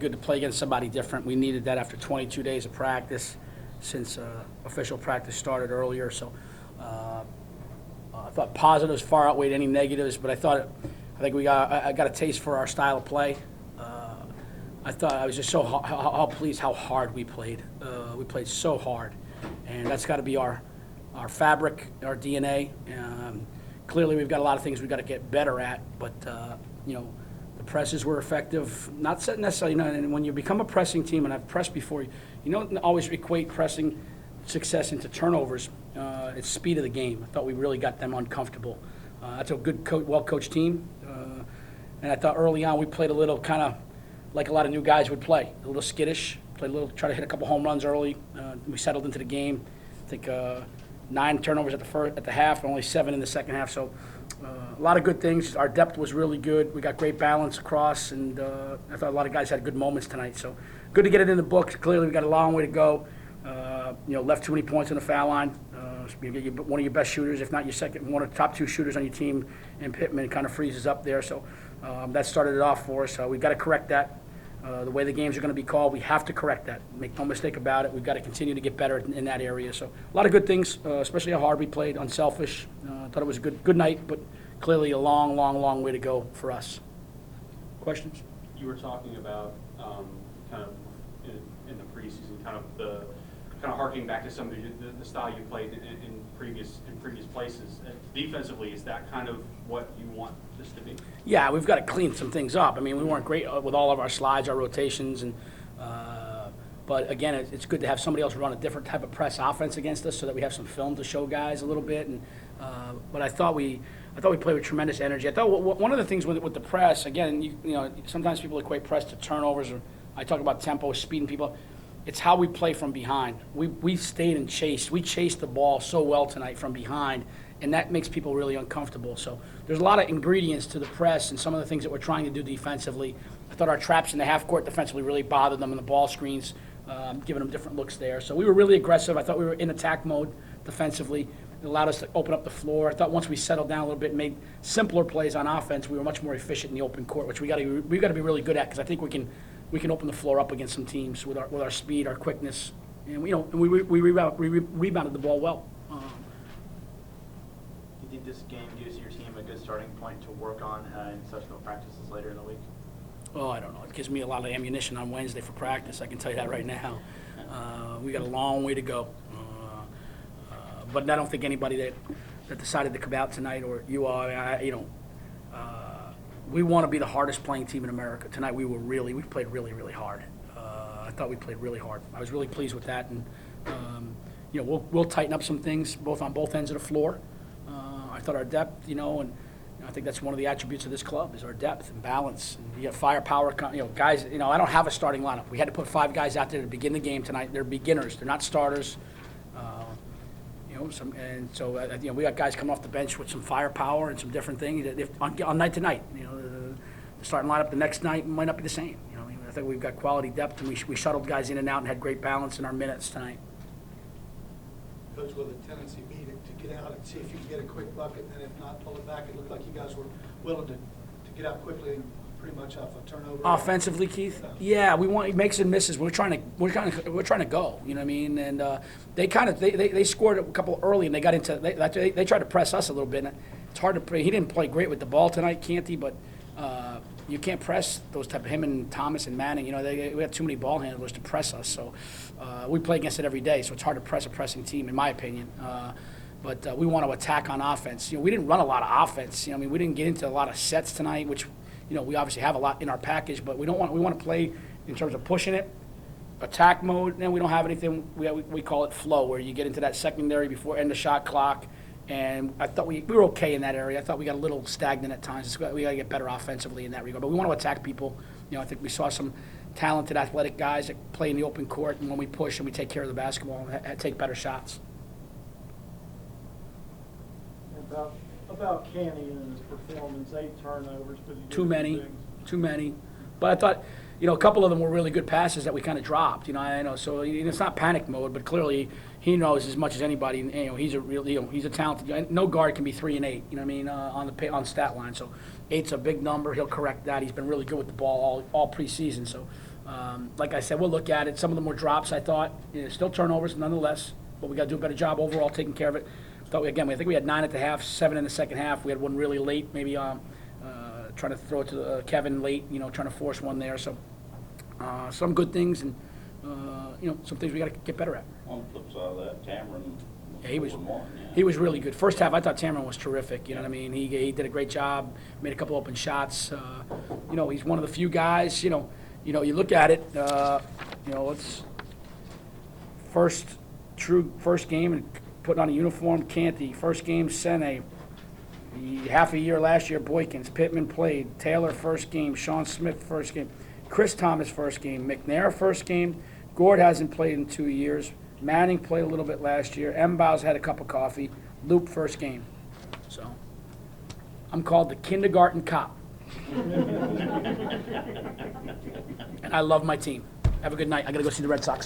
Good to play against somebody different. We needed that after 22 days of practice since official practice started earlier. So I thought positives far outweighed any negatives, but I think I got a taste for our style of play. I was just so how pleased how hard we played. We played so hard, and that's got to be our fabric, our DNA. Clearly, we've got a lot of things we've got to get better at, but the presses were effective. Not necessarily, and when you become a pressing team, and I've pressed before, you don't always equate pressing success into turnovers. It's speed of the game. I thought we really got them uncomfortable. That's a good, well-coached team. And I thought early on we played a little kind of like a lot of new guys would play, a little skittish, try to hit a couple home runs early. We settled into the game. I think 9 turnovers at the half, only 7 in the second half. So a lot of good things. Our depth was really good. We got great balance across, and I thought a lot of guys had good moments tonight. So good to get it in the books. Clearly, we got a long way to go. Left too many points on the foul line. One of your best shooters, if not your second, one of the top 2 shooters on your team, and Pittman kind of freezes up there. So that started it off for us. We've got to correct that. The way the games are going to be called, we have to correct that. Make no mistake about it. We've got to continue to get better in that area. So a lot of good things, especially how hard we played, unselfish. I thought it was a good night, but clearly a long way to go for us. Questions? You were talking about kind of in the preseason, kind of harking back to some of the style you played in previous places. Defensively, is that kind of what you want this to be? Yeah, we've got to clean some things up. I mean, we weren't great with all of our slides, our rotations, and but again, it's good to have somebody else run a different type of press offense against us, so that we have some film to show guys a little bit. And but I thought we played with tremendous energy. I thought one of the things with the press, again, sometimes people equate press to turnovers, or I talk about tempo, speeding people up. It's how we play from behind. We stayed and chased. We chased the ball so well tonight from behind, and that makes people really uncomfortable. So there's a lot of ingredients to the press and some of the things that we're trying to do defensively. I thought our traps in the half court defensively really bothered them in the ball screens, giving them different looks there. So we were really aggressive. I thought we were in attack mode defensively. It allowed us to open up the floor. I thought once we settled down a little bit and made simpler plays on offense, we were much more efficient in the open court, which we got to be really good at, because I think we can open the floor up against some teams with our speed, our quickness, and we rebounded the ball well. You think this game gives your team a good starting point to work on in subsequent practices later in the week? Oh, I don't know. It gives me a lot of ammunition on Wednesday for practice. I can tell you that right now. We got a long way to go, but I don't think anybody that decided to come out tonight, or you are, we want to be the hardest playing team in America. Tonight we played really hard. I thought we played really hard. I was really pleased with that, and we'll tighten up some things on both ends of the floor. I thought our depth, and I think that's one of the attributes of this club is our depth and balance. And you got firepower, guys. I don't have a starting lineup. We had to put 5 guys out there to begin the game tonight. They're beginners. They're not starters. We got guys coming off the bench with some firepower and some different things. On night to night, the starting lineup the next night might not be the same. I think we've got quality depth, and we shuttled guys in and out and had great balance in our minutes tonight. Coach, will the tendency be to get out and see if you can get a quick bucket, and if not, pull it back? It looked like you guys were willing to get out quickly and pretty much off a turnover. Offensively, Keith, yeah, we want makes and misses. We're trying to go. You know what I mean? And they scored a couple early, and they got into they tried to press us a little bit. It's hard to play. He didn't play great with the ball tonight, Canty, but you can't press those type of him and Thomas and Manning. We have too many ball handlers to press us. So we play against it every day. So it's hard to press a pressing team, in my opinion. But we want to attack on offense. We didn't run a lot of offense. We didn't get into a lot of sets tonight, which we obviously have a lot in our package. But we want to play in terms of pushing it, attack mode. And we don't have anything. We call it flow, where you get into that secondary before end of shot clock. And I thought we were okay in that area. I thought we got a little stagnant at times. We got to get better offensively in that regard. But we want to attack people. I think we saw some talented, athletic guys that play in the open court, and when we push and we take care of the basketball and take better shots. About Canty and his performance, 8 turnovers. But he Too many. But I thought, a couple of them were really good passes that we kind of dropped. So it's not panic mode, but clearly he knows as much as anybody. He's a talented. No guard can be 3 and 8. On stat line. So 8's a big number. He'll correct that. He's been really good with the ball all preseason. So Like I said, we'll look at it. Some of them were drops, I thought. Still turnovers nonetheless, but we got to do a better job overall taking care of it. I think we had 9 at the half, 7 in the second half. We had one really late, maybe trying to throw it to Kevin late, trying to force one there. So some good things and, some things we got to get better at. On the flip side of that, Cameron. Yeah, he was one, he was really good. First half, I thought Tamron was terrific. You know what I mean? He did a great job, made a couple open shots. He's one of the few guys. You look at it. It's first game and putting on a uniform. Canty, first game. Sene, half a year last year. Boykins, Pittman played. Taylor first game. Sean Smith first game. Chris Thomas first game. McNair first game. Gord hasn't played in 2 years. Manning played a little bit last year. Mbow's had a cup of coffee. Loop first game. So I'm called the kindergarten cop. And I love my team. Have a good night. I got to go see the Red Sox.